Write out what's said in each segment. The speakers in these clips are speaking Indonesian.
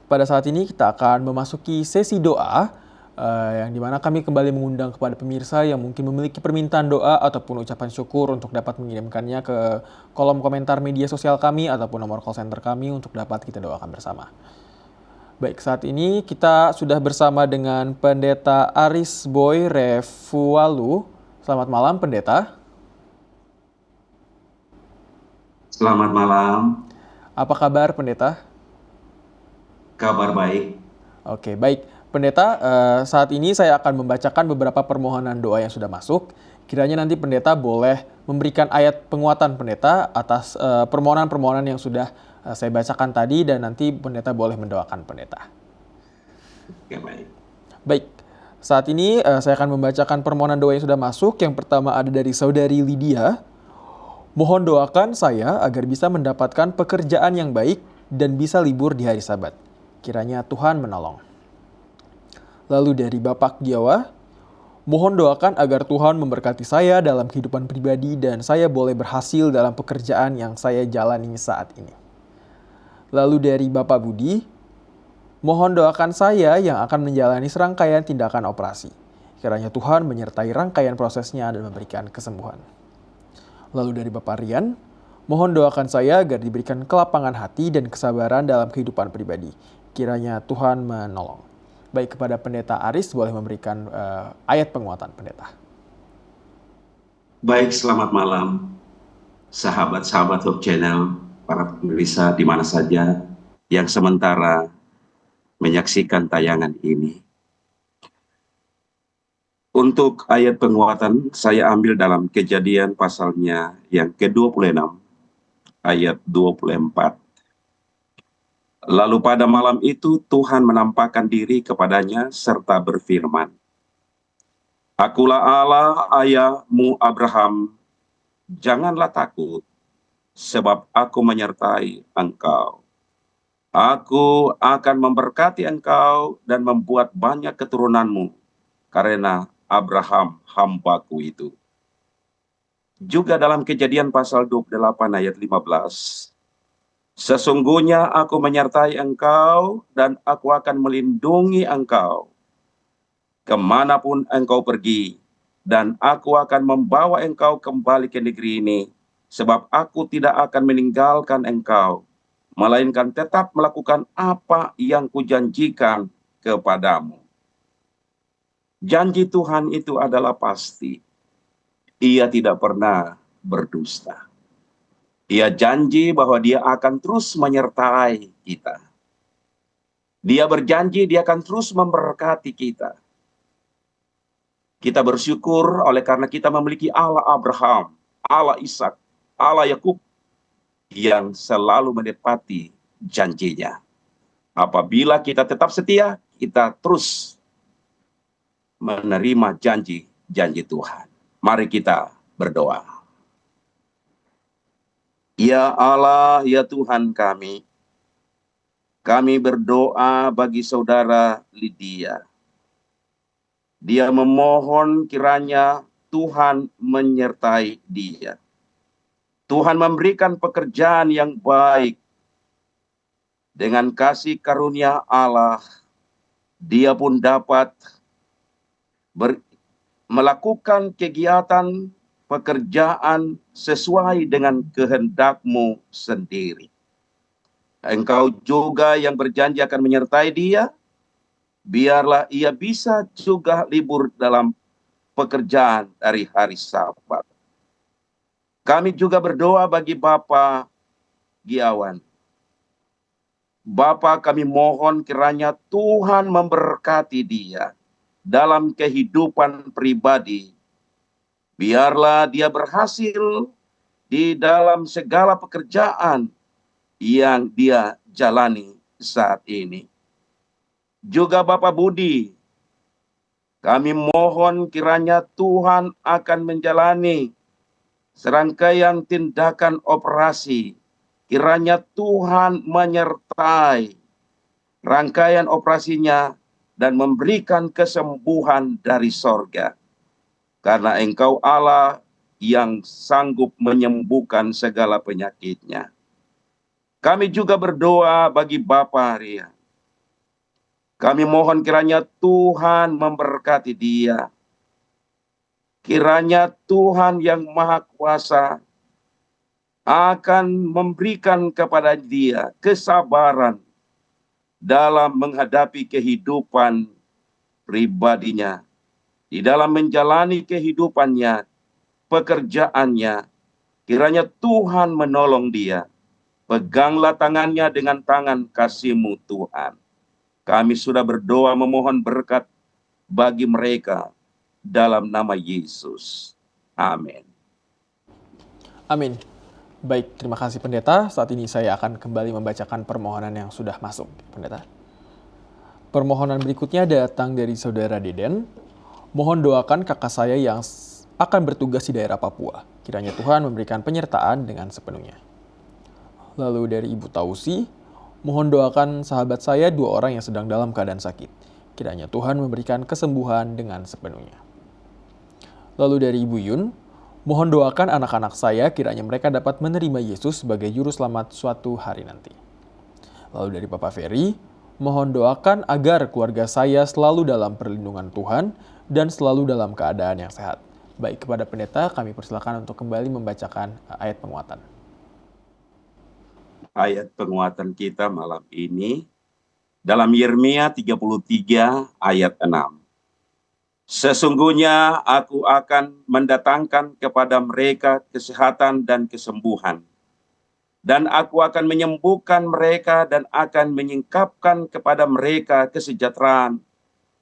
Pada saat ini kita akan memasuki sesi doa, yang dimana kami kembali mengundang kepada pemirsa yang mungkin memiliki permintaan doa ataupun ucapan syukur untuk dapat mengirimkannya ke kolom komentar media sosial kami ataupun nomor call center kami untuk dapat kita doakan bersama. Baik, saat ini kita sudah bersama dengan Pendeta Aris Boy Refualu. Selamat malam, Pendeta. Selamat malam, Apa kabar, Pendeta? kabar baik. Oke, baik. Pendeta, saat ini saya akan membacakan beberapa permohonan doa yang sudah masuk. Kiranya nanti pendeta boleh memberikan ayat penguatan pendeta atas permohonan-permohonan yang sudah saya bacakan tadi, dan nanti pendeta boleh mendoakan pendeta. Oke, baik. Baik, saat ini saya akan membacakan permohonan doa yang sudah masuk. Yang pertama ada dari Saudari Lydia. Mohon doakan saya agar bisa mendapatkan pekerjaan yang baik dan bisa libur di hari Sabat. Kiranya Tuhan menolong. Lalu dari Bapak Giawa, mohon doakan agar Tuhan memberkati saya dalam kehidupan pribadi dan saya boleh berhasil dalam pekerjaan yang saya jalani saat ini. Lalu dari Bapak Budi, mohon doakan saya yang akan menjalani serangkaian tindakan operasi. Kiranya Tuhan menyertai rangkaian prosesnya dan memberikan kesembuhan. Lalu dari Bapak Rian, mohon doakan saya agar diberikan kelapangan hati dan kesabaran dalam kehidupan pribadi. Kiranya Tuhan menolong. Baik, kepada Pendeta Aris boleh memberikan ayat penguatan pendeta. Baik, selamat malam, sahabat-sahabat Hope Channel, para pemirsa di mana saja yang sementara menyaksikan tayangan ini. Untuk ayat penguatan, saya ambil dalam Kejadian pasalnya yang ke-26, ayat 24. Lalu pada malam itu Tuhan menampakkan diri kepadanya serta berfirman, Akulah Allah ayahmu Abraham, janganlah takut, sebab aku menyertai engkau. Aku akan memberkati engkau dan membuat banyak keturunanmu, karena Abraham hambaku itu. Juga dalam Kejadian pasal 28 ayat 15, Sesungguhnya aku menyertai engkau dan aku akan melindungi engkau kemanapun engkau pergi, dan aku akan membawa engkau kembali ke negeri ini, sebab aku tidak akan meninggalkan engkau, melainkan tetap melakukan apa yang kujanjikan kepadamu. Janji Tuhan itu adalah pasti. Ia tidak pernah berdusta. Ia janji bahwa dia akan terus menyertai kita. Dia berjanji dia akan terus memberkati kita. Kita bersyukur oleh karena kita memiliki Allah Abraham, Allah Ishak, Allah Yakub yang selalu menepati janjinya. Apabila kita tetap setia, kita terus menerima janji-janji Tuhan. Mari kita berdoa. Ya Allah, ya Tuhan kami berdoa bagi saudara Lydia. Dia memohon kiranya Tuhan menyertai dia. Tuhan memberikan pekerjaan yang baik. Dengan kasih karunia Allah, dia pun dapat melakukan kegiatan pekerjaan sesuai dengan kehendak-Mu sendiri. Engkau juga yang berjanji akan menyertai dia, biarlah ia bisa juga libur dalam pekerjaan dari hari Sabat. Kami juga berdoa bagi Bapak Giawan. Bapak, kami mohon kiranya Tuhan memberkati dia dalam kehidupan pribadi. Biarlah dia berhasil di dalam segala pekerjaan yang dia jalani saat ini. Juga Bapak Budi, kami mohon kiranya Tuhan akan menjalani serangkaian tindakan operasi. Kiranya Tuhan menyertai rangkaian operasinya dan memberikan kesembuhan dari sorga. Karena Engkau Allah yang sanggup menyembuhkan segala penyakitnya. Kami juga berdoa bagi Bapak Rian. Kami mohon kiranya Tuhan memberkati dia. Kiranya Tuhan yang Maha Kuasa akan memberikan kepada dia kesabaran dalam menghadapi kehidupan pribadinya, di dalam menjalani kehidupannya, pekerjaannya. Kiranya Tuhan menolong dia. Peganglah tangannya dengan tangan kasih-Mu Tuhan. Kami sudah berdoa memohon berkat bagi mereka dalam nama Yesus. Amin. Amin. Baik, terima kasih pendeta. Saat ini saya akan kembali membacakan permohonan yang sudah masuk, pendeta. Permohonan berikutnya datang dari saudara Deden. Mohon doakan kakak saya yang akan bertugas di daerah Papua. Kiranya Tuhan memberikan penyertaan dengan sepenuhnya. Lalu dari Ibu Tausi, mohon doakan sahabat saya 2 orang yang sedang dalam keadaan sakit. Kiranya Tuhan memberikan kesembuhan dengan sepenuhnya. Lalu dari Ibu Yun, mohon doakan anak-anak saya kiranya mereka dapat menerima Yesus sebagai juru selamat suatu hari nanti. Lalu dari Bapak Ferry, mohon doakan agar keluarga saya selalu dalam perlindungan Tuhan dan selalu dalam keadaan yang sehat. Baik, kepada pendeta kami persilakan untuk kembali membacakan ayat penguatan. Ayat penguatan kita malam ini dalam Yeremia 33 ayat 6. Sesungguhnya aku akan mendatangkan kepada mereka kesehatan dan kesembuhan. Dan aku akan menyembuhkan mereka dan akan menyingkapkan kepada mereka kesejahteraan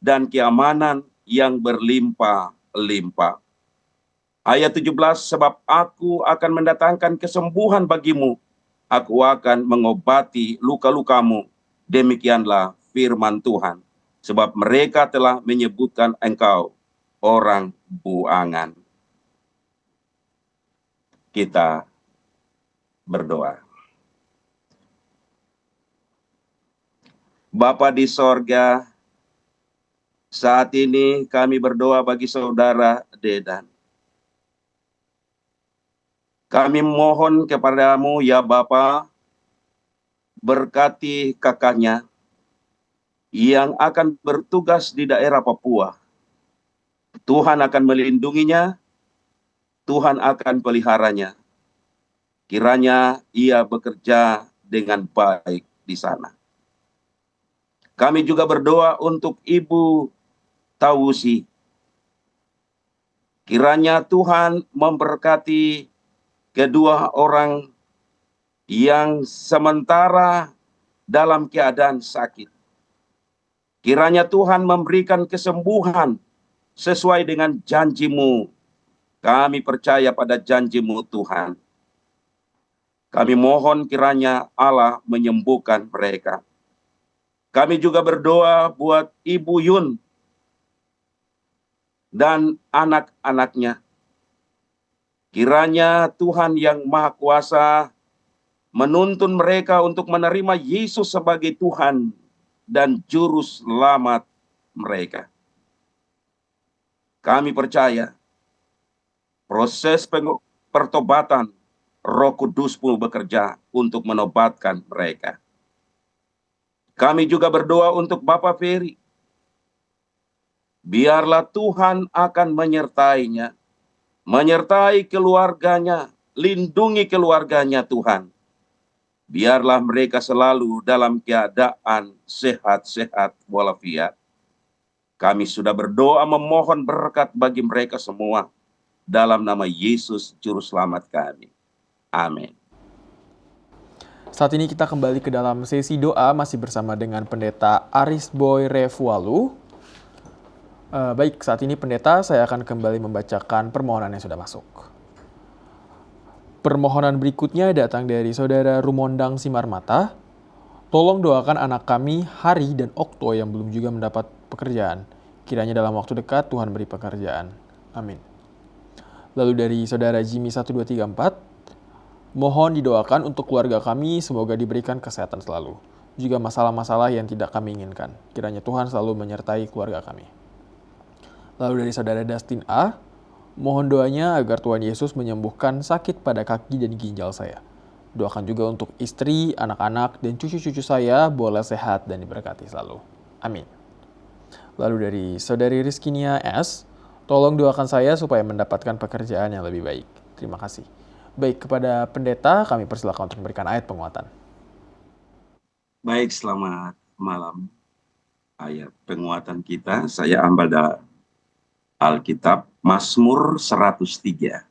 dan keamanan yang berlimpah-limpah. Ayat 17, sebab aku akan mendatangkan kesembuhan bagimu. Aku akan mengobati luka-lukamu. Demikianlah firman Tuhan. Sebab mereka telah menyebutkan engkau orang buangan. Kita berdoa. Bapa di sorga, saat ini kami berdoa bagi saudara Dedan. Kami mohon kepadamu ya Bapa, berkati kakaknya yang akan bertugas di daerah Papua. Tuhan akan melindunginya, Tuhan akan peliharanya. Kiranya ia bekerja dengan baik di sana. Kami juga berdoa untuk Ibu Tausi. Kiranya Tuhan memberkati kedua orang yang sementara dalam keadaan sakit. Kiranya Tuhan memberikan kesembuhan sesuai dengan janji-Mu. Kami percaya pada janji-Mu Tuhan. Kami mohon kiranya Allah menyembuhkan mereka. Kami juga berdoa buat Ibu Yun dan anak-anaknya. Kiranya Tuhan yang Maha Kuasa menuntun mereka untuk menerima Yesus sebagai Tuhan dan Juru Selamat mereka. Kami percaya proses pertobatan Roh Kudus pun bekerja untuk menobatkan mereka. Kami juga berdoa untuk Bapak Ferry. Biarlah Tuhan akan menyertainya, menyertai keluarganya, lindungi keluarganya Tuhan. Biarlah mereka selalu dalam keadaan sehat-sehat walafiat. Kami sudah berdoa memohon berkat bagi mereka semua. Dalam nama Yesus Juru Selamat kami. Amin. Saat ini kita kembali ke dalam sesi doa masih bersama dengan Pendeta Aris Boy Refualu. Baik, saat ini pendeta saya akan kembali membacakan permohonan yang sudah masuk. Permohonan berikutnya datang dari saudara Rumondang Simarmata. Tolong doakan anak kami Hari dan Okto yang belum juga mendapat pekerjaan. Kiranya dalam waktu dekat Tuhan beri pekerjaan. Amin. Lalu dari saudara Jimmy 1234. Mohon didoakan untuk keluarga kami semoga diberikan kesehatan selalu. Juga masalah-masalah yang tidak kami inginkan. Kiranya Tuhan selalu menyertai keluarga kami. Lalu dari saudara Dustin A, mohon doanya agar Tuhan Yesus menyembuhkan sakit pada kaki dan ginjal saya. Doakan juga untuk istri, anak-anak, dan cucu-cucu saya boleh sehat dan diberkati selalu. Amin. Lalu dari Saudari Rizkinia S, tolong doakan saya supaya mendapatkan pekerjaan yang lebih baik. Terima kasih. Baik, kepada pendeta kami persilakan untuk memberikan ayat penguatan. Baik, selamat malam. Ayat penguatan kita, saya ambil dari Alkitab, Mazmur 103.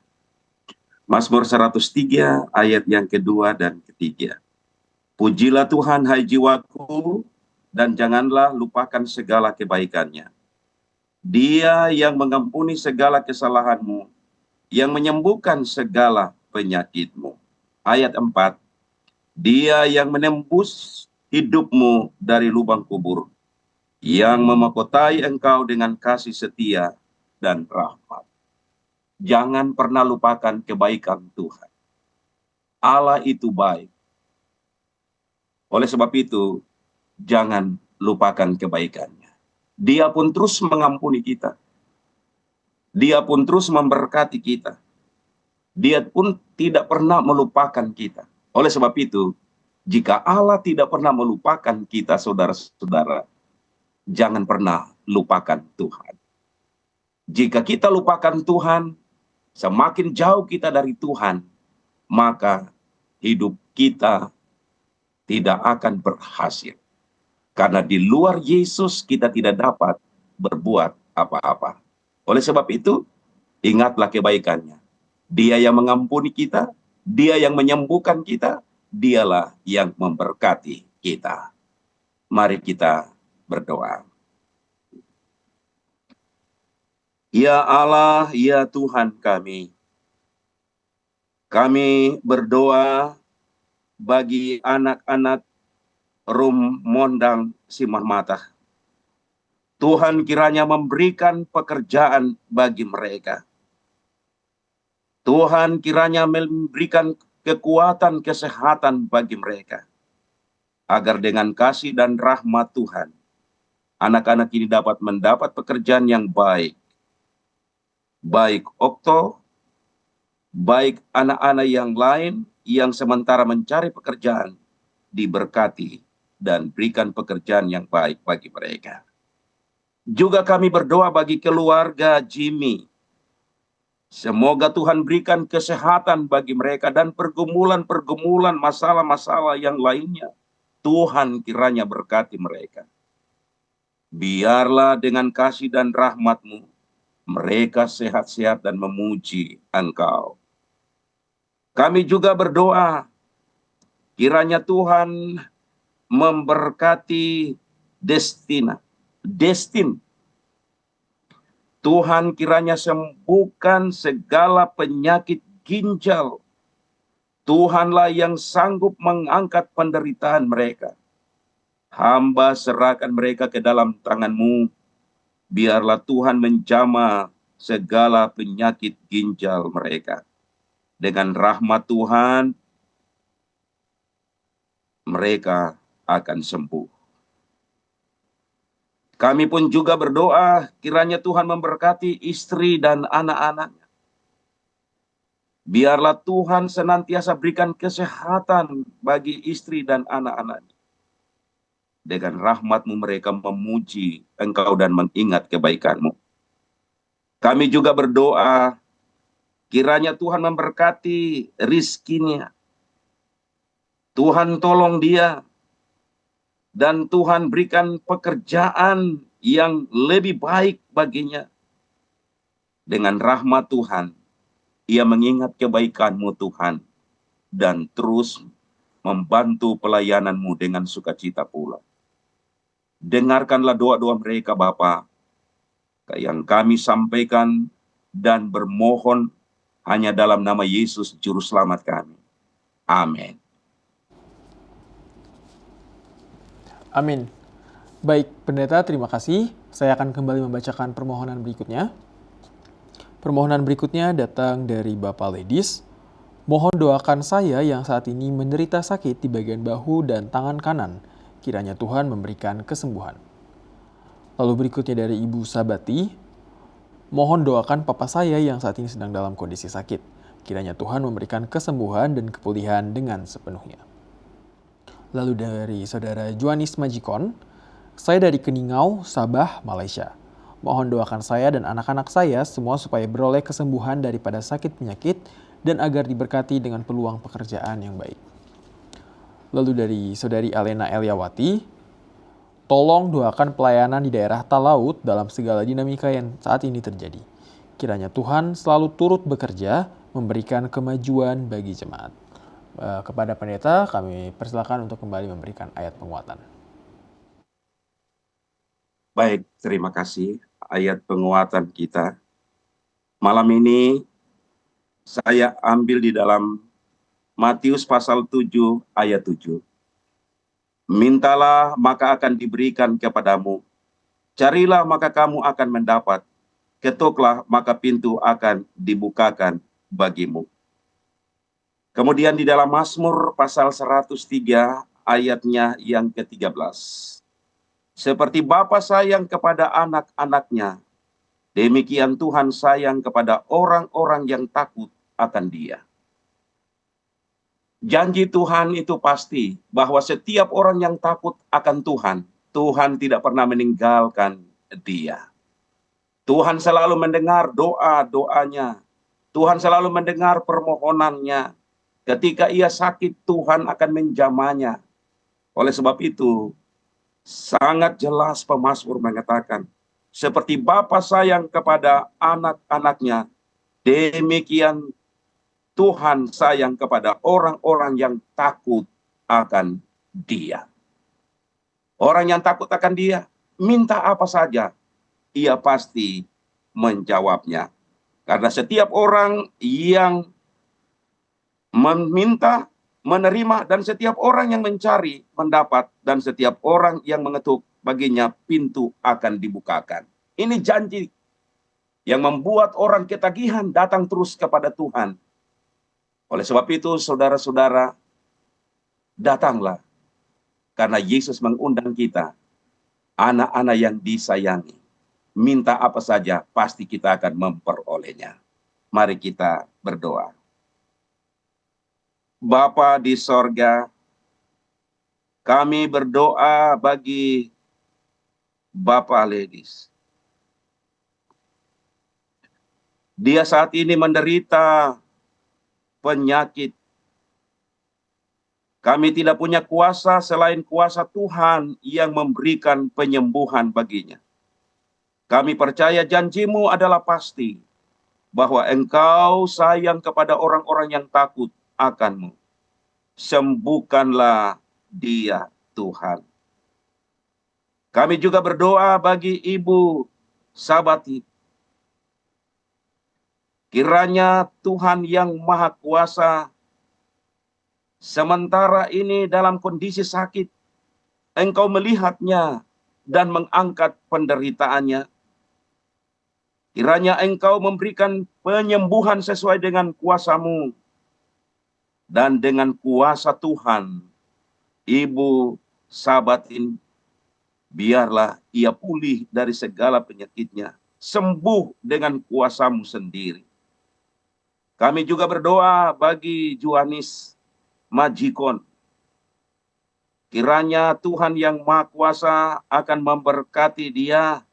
Mazmur 103 ayat yang kedua dan ketiga. Pujilah Tuhan hai jiwaku, dan janganlah lupakan segala kebaikannya. Dia yang mengampuni segala kesalahanmu, yang menyembuhkan segala penyakitmu. Ayat 4. Dia yang menembus hidupmu dari lubang kubur, yang memahkotai engkau dengan kasih setia dan rahmat. Jangan pernah lupakan kebaikan Tuhan. Allah itu baik. Oleh sebab itu, jangan lupakan kebaikannya. Dia pun terus mengampuni kita. Dia pun terus memberkati kita. Dia pun tidak pernah melupakan kita. Oleh sebab itu, jika Allah tidak pernah melupakan kita, saudara-saudara, jangan pernah lupakan Tuhan. Jika kita lupakan Tuhan, semakin jauh kita dari Tuhan, maka hidup kita tidak akan berhasil. Karena di luar Yesus kita tidak dapat berbuat apa-apa. Oleh sebab itu, ingatlah kebaikannya. Dia yang mengampuni kita, dia yang menyembuhkan kita, dialah yang memberkati kita. Mari kita berdoa. Ya Allah, ya Tuhan kami berdoa bagi anak-anak Rum Mondang Simah Mata. Tuhan kiranya memberikan pekerjaan bagi mereka. Tuhan kiranya memberikan kekuatan, kesehatan bagi mereka. Agar dengan kasih dan rahmat Tuhan, anak-anak ini dapat mendapat pekerjaan yang baik. Baik Okto, baik anak-anak yang lain yang sementara mencari pekerjaan, diberkati dan berikan pekerjaan yang baik bagi mereka. Juga kami berdoa bagi keluarga Jimmy. Semoga Tuhan berikan kesehatan bagi mereka dan pergumulan-pergumulan, masalah-masalah yang lainnya. Tuhan kiranya berkati mereka. Biarlah dengan kasih dan rahmat-Mu, mereka sehat-sehat dan memuji Engkau. Kami juga berdoa, kiranya Tuhan memberkati Destin. Tuhan kiranya sembuhkan segala penyakit ginjal. Tuhanlah yang sanggup mengangkat penderitaan mereka. Hamba serahkan mereka ke dalam tangan-Mu. Biarlah Tuhan menjamah segala penyakit ginjal mereka. Dengan rahmat Tuhan, mereka akan sembuh. Kami pun juga berdoa, kiranya Tuhan memberkati istri dan anak-anaknya. Biarlah Tuhan senantiasa berikan kesehatan bagi istri dan anak-anaknya. Dengan rahmat-Mu mereka memuji Engkau dan mengingat kebaikan-Mu. Kami juga berdoa, kiranya Tuhan memberkati rizkinya. Tuhan tolong dia. Dan Tuhan berikan pekerjaan yang lebih baik baginya. Dengan rahmat Tuhan, ia mengingat kebaikan-Mu Tuhan. Dan terus membantu pelayanan-Mu dengan sukacita pula. Dengarkanlah doa-doa mereka Bapa, yang kami sampaikan dan bermohon hanya dalam nama Yesus Juru Selamat kami. Amin. Amin. Baik, pendeta, terima kasih. Saya akan kembali membacakan permohonan berikutnya. Permohonan berikutnya datang dari Bapak Ledis. Mohon doakan saya yang saat ini menderita sakit di bagian bahu dan tangan kanan. Kiranya Tuhan memberikan kesembuhan. Lalu berikutnya dari Ibu Sabati. Mohon doakan papa saya yang saat ini sedang dalam kondisi sakit. Kiranya Tuhan memberikan kesembuhan dan kepulihan dengan sepenuhnya. Lalu dari Saudara Juanis Majikon, Saya dari Keningau, Sabah, Malaysia. Mohon doakan saya dan anak-anak saya semua supaya beroleh kesembuhan daripada sakit penyakit dan agar diberkati dengan peluang pekerjaan yang baik. Lalu dari saudari Alena Eliawati, tolong doakan pelayanan di daerah Talaut dalam segala dinamika yang saat ini terjadi. Kiranya Tuhan selalu turut bekerja, memberikan kemajuan bagi jemaat. Kepada pendeta, kami persilakan untuk kembali memberikan ayat penguatan. Baik, terima kasih ayat penguatan kita. Malam ini saya ambil di dalam Matius pasal 7 ayat 7. Mintalah maka akan diberikan kepadamu. Carilah maka kamu akan mendapat. Ketuklah maka pintu akan dibukakan bagimu. Kemudian di dalam Mazmur pasal 103 ayatnya yang ke-13. Seperti Bapa sayang kepada anak-anaknya, demikian Tuhan sayang kepada orang-orang yang takut akan Dia. Janji Tuhan itu pasti bahwa setiap orang yang takut akan Tuhan, Tuhan tidak pernah meninggalkan dia. Tuhan selalu mendengar doa-doanya. Tuhan selalu mendengar permohonannya. Ketika ia sakit, Tuhan akan menjamahnya. Oleh sebab itu, sangat jelas pemazmur mengatakan, seperti Bapa sayang kepada anak-anaknya, demikian Tuhan sayang kepada orang-orang yang takut akan Dia. Orang yang takut akan Dia, minta apa saja, Ia pasti menjawabnya. Karena setiap orang yang meminta, menerima, dan setiap orang yang mencari, mendapat, dan setiap orang yang mengetuk, baginya pintu akan dibukakan. Ini janji yang membuat orang ketagihan datang terus kepada Tuhan. Oleh sebab itu, saudara-saudara, datanglah. Karena Yesus mengundang kita, anak-anak yang disayangi. Minta apa saja, pasti kita akan memperolehnya. Mari kita berdoa. Bapa di sorga, kami berdoa bagi Bapak Ledis. Dia saat ini menderita penyakit. Kami tidak punya kuasa selain kuasa Tuhan yang memberikan penyembuhan baginya. Kami percaya janjimu adalah pasti, bahwa Engkau sayang kepada orang-orang yang takut akan-Mu. Sembuhkanlah dia, Tuhan. Kami juga berdoa bagi Ibu Sabati. Kiranya Tuhan yang Maha Kuasa, sementara ini dalam kondisi sakit, Engkau melihatnya dan mengangkat penderitaannya. Kiranya Engkau memberikan penyembuhan sesuai dengan kuasa-Mu. Dan dengan kuasa Tuhan, Ibu Sabatin, biarlah ia pulih dari segala penyakitnya. Sembuh dengan kuasa-Mu sendiri. Kami juga berdoa bagi Johanis Majikon. Kiranya Tuhan yang Maha Kuasa akan memberkati dia.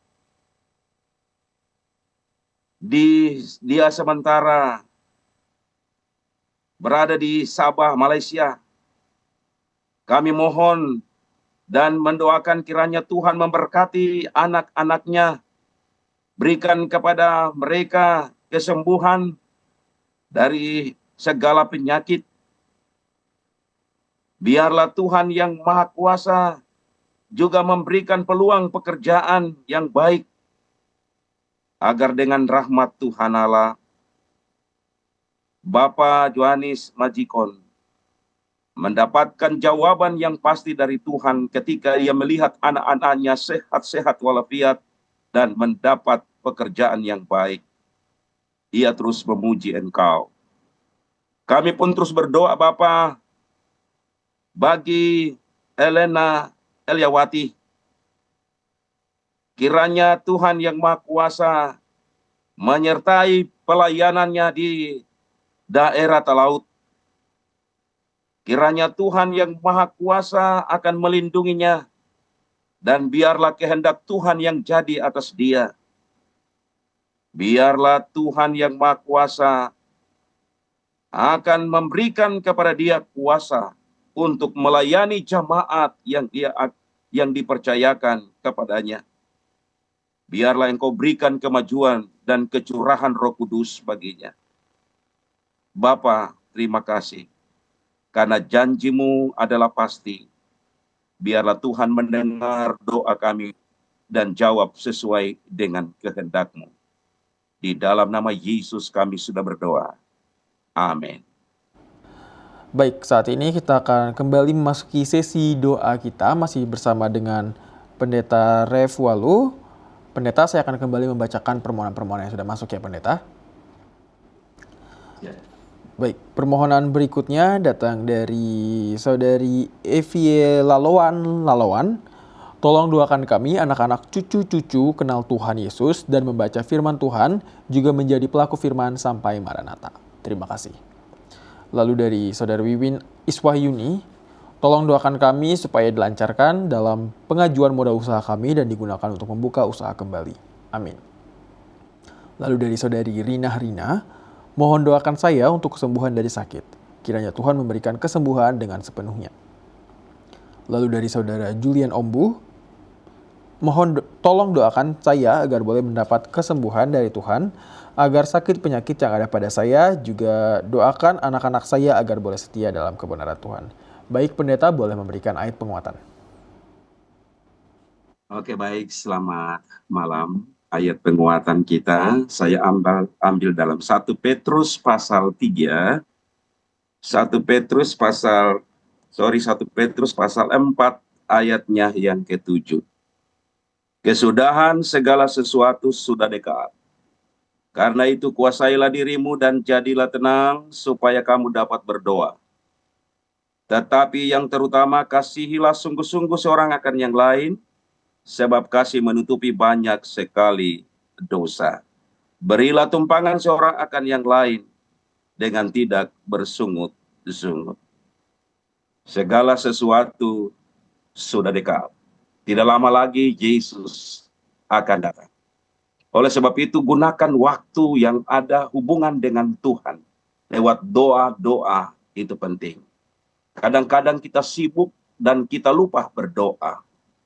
Dia sementara berada di Sabah, Malaysia. Kami mohon dan mendoakan kiranya Tuhan memberkati anak-anaknya. Berikan kepada mereka kesembuhan dari segala penyakit. Biarlah Tuhan yang Maha Kuasa juga memberikan peluang pekerjaan yang baik, agar dengan rahmat Tuhan Allah, Bapak Johanis Majikon mendapatkan jawaban yang pasti dari Tuhan ketika ia melihat anak-anaknya sehat-sehat walafiat dan mendapat pekerjaan yang baik. Ia terus memuji Engkau. Kami pun terus berdoa Bapa bagi Elena Eliawati. Kiranya Tuhan yang Maha Kuasa menyertai pelayanannya di daerah Talaut. Kiranya Tuhan yang Maha Kuasa akan melindunginya Dan biarlah kehendak Tuhan yang jadi atas dia. Biarlah Tuhan yang Maha Kuasa akan memberikan kepada dia kuasa untuk melayani jemaat yang dipercayakan kepadanya. Biarlah Engkau berikan kemajuan dan kecurahan Roh Kudus baginya. Bapa, terima kasih. Karena janji-Mu adalah pasti. Biarlah Tuhan mendengar doa kami dan jawab sesuai dengan kehendak-Mu. Di dalam nama Yesus kami sudah berdoa. Amin. Baik, saat ini kita akan kembali memasuki sesi doa kita masih bersama dengan Pendeta Rev Walu. Pendeta, saya akan kembali membacakan permohonan-permohonan yang sudah masuk ya, Pendeta. Ya. Baik, permohonan berikutnya datang dari Saudari Evie Lalowan. Tolong doakan kami, anak-anak cucu-cucu kenal Tuhan Yesus dan membaca firman Tuhan, juga menjadi pelaku firman sampai Maranatha. Terima kasih. Lalu dari Saudara Wiwin Iswahyuni, tolong doakan kami supaya dilancarkan dalam pengajuan modal usaha kami dan digunakan untuk membuka usaha kembali. Amin. Lalu dari Saudari Rina, mohon doakan saya untuk kesembuhan dari sakit. Kiranya Tuhan memberikan kesembuhan dengan sepenuhnya. Lalu dari Saudara Julian Ombu, tolong doakan saya agar boleh mendapat kesembuhan dari Tuhan, agar sakit penyakit yang ada pada saya, juga doakan anak-anak saya agar boleh setia dalam kebenaran Tuhan. Baik, Pendeta boleh memberikan ayat penguatan. Oke, baik, selamat malam. Ayat penguatan kita saya ambil dalam 1 Petrus pasal 3. 1 Petrus pasal 4 ayatnya yang ke-7. Kesudahan segala sesuatu sudah dekat. Karena itu kuasailah dirimu dan jadilah tenang supaya kamu dapat berdoa. Tetapi yang terutama kasihilah sungguh-sungguh seorang akan yang lain, sebab kasih menutupi banyak sekali dosa. Berilah tumpangan seorang akan yang lain dengan tidak bersungut-sungut. Segala sesuatu sudah dekat. Tidak lama lagi Yesus akan datang. Oleh sebab itu gunakan waktu yang ada hubungan dengan Tuhan. Lewat doa-doa itu penting. Kadang-kadang kita sibuk dan kita lupa berdoa.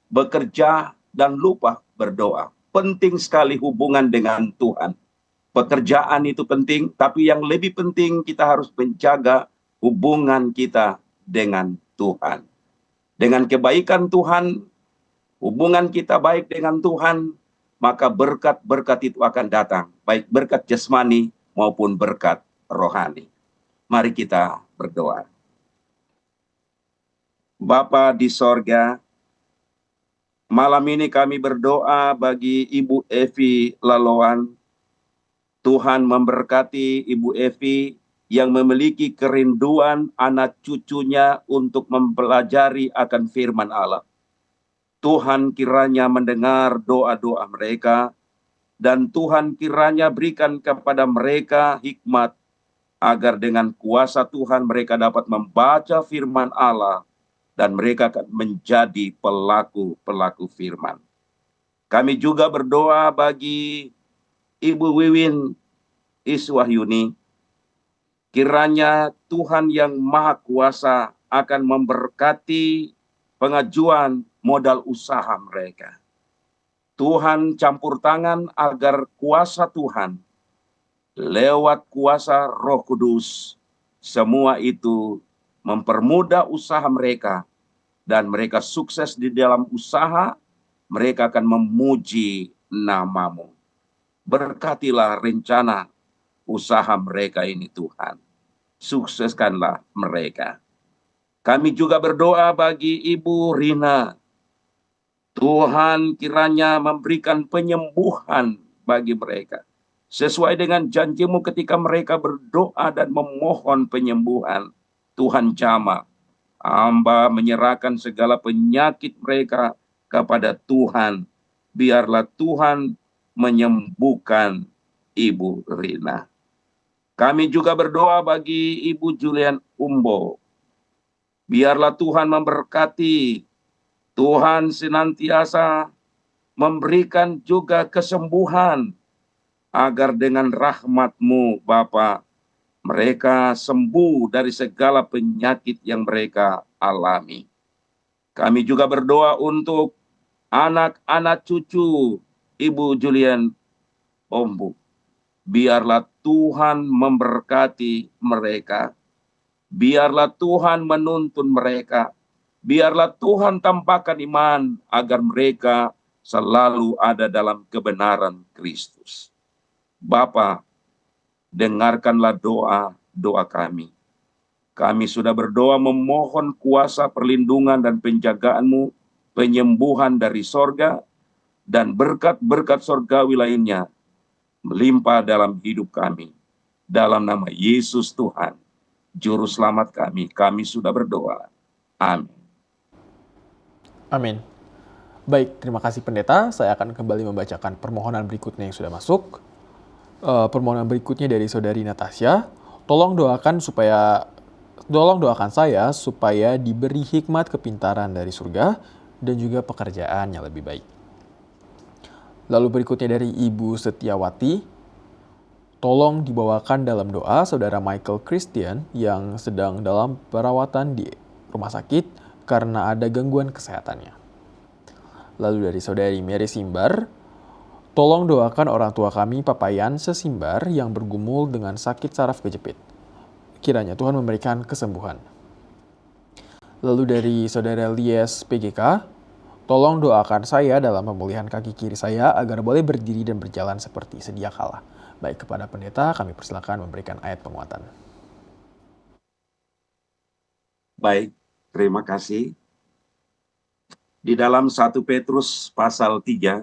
Bekerja dan lupa berdoa. Penting sekali hubungan dengan Tuhan. Pekerjaan itu penting, tapi yang lebih penting kita harus menjaga hubungan kita dengan Tuhan. Dengan kebaikan Tuhan, hubungan kita baik dengan Tuhan, maka berkat-berkat itu akan datang. Baik berkat jasmani maupun berkat rohani. Mari kita berdoa. Bapa di sorga, malam ini kami berdoa bagi Ibu Evi Lalowan. Tuhan memberkati Ibu Evi yang memiliki kerinduan anak cucunya untuk mempelajari akan firman Allah. Tuhan kiranya mendengar doa-doa mereka, dan Tuhan kiranya berikan kepada mereka hikmat, agar dengan kuasa Tuhan mereka dapat membaca firman Allah, dan mereka akan menjadi pelaku-pelaku firman. Kami juga berdoa bagi Ibu Wiwin Iswahyuni. Kiranya Tuhan yang Maha Kuasa akan memberkati pengajuan modal usaha mereka. Tuhan campur tangan agar kuasa Tuhan lewat kuasa Roh Kudus, semua itu mempermudah usaha mereka, dan mereka sukses di dalam usaha, mereka akan memuji nama-Mu. Berkatilah rencana usaha mereka ini Tuhan. Sukseskanlah mereka. Kami juga berdoa bagi Ibu Rina. Tuhan kiranya memberikan penyembuhan bagi mereka. Sesuai dengan janji-Mu ketika mereka berdoa dan memohon penyembuhan, Tuhan jamah. Hamba menyerahkan segala penyakit mereka kepada Tuhan. Biarlah Tuhan menyembuhkan Ibu Rina. Kami juga berdoa bagi Ibu Julian Umbo. Biarlah Tuhan memberkati Tuhan senantiasa memberikan juga kesembuhan, agar dengan rahmat-Mu Bapa, mereka sembuh dari segala penyakit yang mereka alami. Kami juga berdoa untuk anak-anak cucu Ibu Julian Ombu. Biarlah Tuhan memberkati mereka. Biarlah Tuhan menuntun mereka. Biarlah Tuhan tampakkan iman agar mereka selalu ada dalam kebenaran Kristus. Bapa, dengarkanlah doa kami. Kami sudah berdoa memohon kuasa perlindungan dan penjagaan-Mu, penyembuhan dari sorga, dan berkat-berkat sorgawi lainnya melimpah dalam hidup kami. Dalam nama Yesus Tuhan, Juru Selamat kami sudah berdoa. Amin. Amin. Baik, terima kasih pendeta. Saya akan kembali membacakan permohonan berikutnya yang sudah masuk. Permohonan berikutnya dari saudari Natasha. Tolong doakan saya supaya diberi hikmat kepintaran dari surga dan juga pekerjaan yang lebih baik. Lalu berikutnya dari Ibu Setiawati. Tolong dibawakan dalam doa saudara Michael Christian yang sedang dalam perawatan di rumah sakit karena ada gangguan kesehatannya. Lalu dari saudari Mary Simbar, tolong doakan orang tua kami Papayan Sesimbar yang bergumul dengan sakit saraf kejepit. Kiranya Tuhan memberikan kesembuhan. Lalu dari saudara Lies PGK, tolong doakan saya dalam pemulihan kaki kiri saya agar boleh berdiri dan berjalan seperti sedia kala. Baik, kepada pendeta kami persilakan memberikan ayat penguatan. Baik, terima kasih. Di dalam 1 Petrus pasal 3,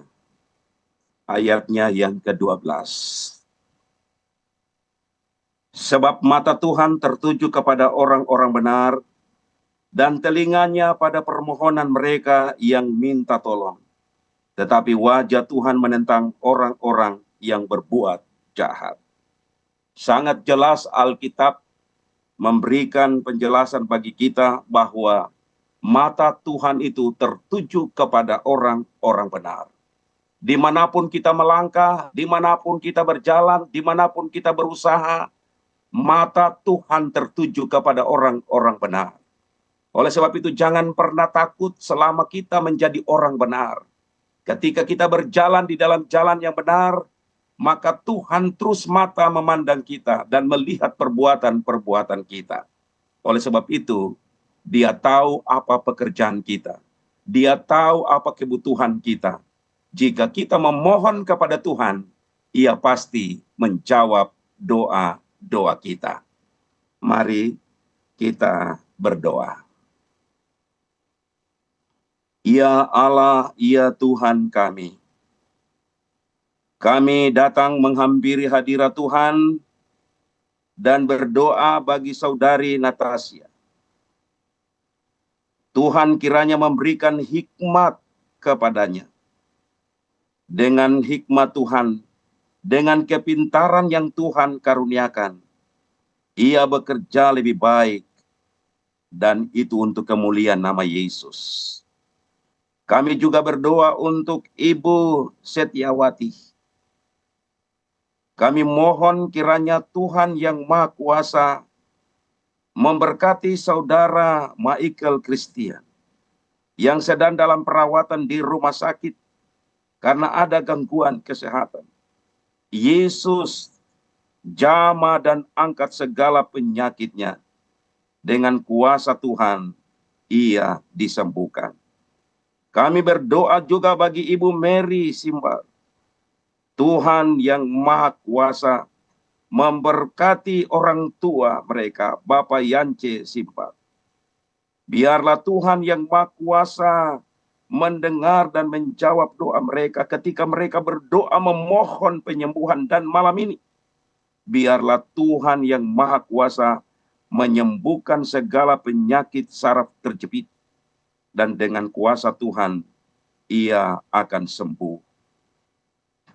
ayatnya yang ke-12. Sebab mata Tuhan tertuju kepada orang-orang benar, dan telinganya pada permohonan mereka yang minta tolong. Tetapi wajah Tuhan menentang orang-orang yang berbuat jahat. Sangat jelas Alkitab memberikan penjelasan bagi kita bahwa mata Tuhan itu tertuju kepada orang-orang benar. Dimanapun kita melangkah, dimanapun kita berjalan, dimanapun kita berusaha, mata Tuhan tertuju kepada orang-orang benar. Oleh sebab itu jangan pernah takut selama kita menjadi orang benar. Ketika kita berjalan di dalam jalan yang benar, maka Tuhan terus mata memandang kita dan melihat perbuatan-perbuatan kita. Oleh sebab itu, Dia tahu apa pekerjaan kita. Dia tahu apa kebutuhan kita. Jika kita memohon kepada Tuhan, Ia pasti menjawab doa-doa kita. Mari kita berdoa. Ya Allah, ya Tuhan kami. Kami datang menghampiri hadirat Tuhan dan berdoa bagi saudari Natasha. Tuhan kiranya memberikan hikmat kepadanya. Dengan hikmat Tuhan, dengan kepintaran yang Tuhan karuniakan, ia bekerja lebih baik, dan itu untuk kemuliaan nama Yesus. Kami juga berdoa untuk Ibu Setiawati. Kami mohon kiranya Tuhan yang Maha Kuasa memberkati saudara Michael Christian yang sedang dalam perawatan di rumah sakit karena ada gangguan kesehatan. Yesus jamah dan angkat segala penyakitnya. Dengan kuasa Tuhan, ia disembuhkan. Kami berdoa juga bagi Ibu Mary Simbar. Tuhan yang Maha Kuasa memberkati orang tua mereka, Bapak Yance Simbar. Biarlah Tuhan yang Maha Kuasa mendengar dan menjawab doa mereka ketika mereka berdoa memohon penyembuhan, dan malam ini biarlah Tuhan yang Maha Kuasa menyembuhkan segala penyakit saraf terjepit, dan dengan kuasa Tuhan ia akan sembuh.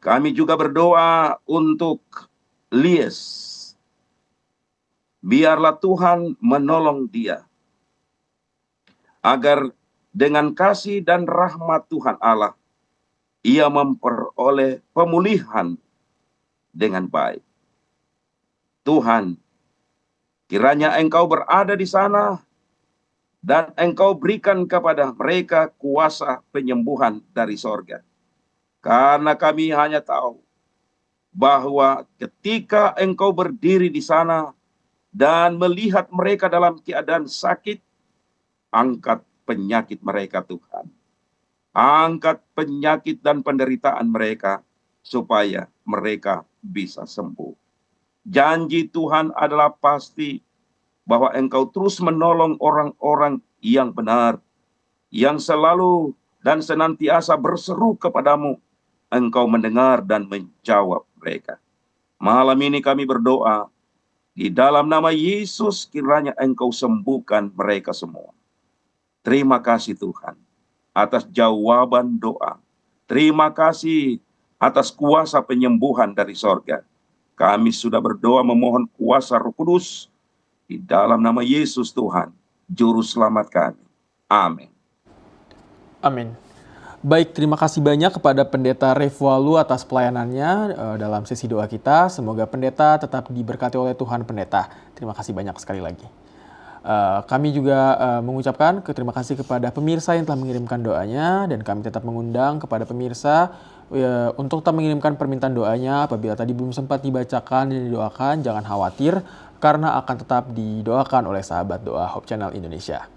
Kami juga berdoa untuk Lies. Biarlah Tuhan menolong dia agar dengan kasih dan rahmat Tuhan Allah, ia memperoleh pemulihan dengan baik. Tuhan, kiranya Engkau berada di sana dan Engkau berikan kepada mereka kuasa penyembuhan dari sorga. Karena kami hanya tahu bahwa ketika Engkau berdiri di sana dan melihat mereka dalam keadaan sakit, angkat penyakit mereka Tuhan. Angkat penyakit dan penderitaan mereka supaya mereka bisa sembuh. Janji Tuhan adalah pasti bahwa Engkau terus menolong orang-orang yang benar, yang selalu dan senantiasa berseru kepadamu. Engkau mendengar dan menjawab mereka. Malam ini kami berdoa, di dalam nama Yesus kiranya Engkau sembuhkan mereka semua. Terima kasih Tuhan atas jawaban doa. Terima kasih atas kuasa penyembuhan dari sorga. Kami sudah berdoa memohon kuasa Roh Kudus di dalam nama Yesus Tuhan, Juru Selamat kami. Amin. Amin. Baik, terima kasih banyak kepada Pendeta Refualu atas pelayanannya dalam sesi doa kita. Semoga pendeta tetap diberkati oleh Tuhan pendeta. Terima kasih banyak sekali lagi. Kami juga mengucapkan terima kasih kepada pemirsa yang telah mengirimkan doanya, dan kami tetap mengundang kepada pemirsa untuk tetap mengirimkan permintaan doanya. Apabila tadi belum sempat dibacakan dan didoakan, jangan khawatir karena akan tetap didoakan oleh sahabat doa Hope Channel Indonesia.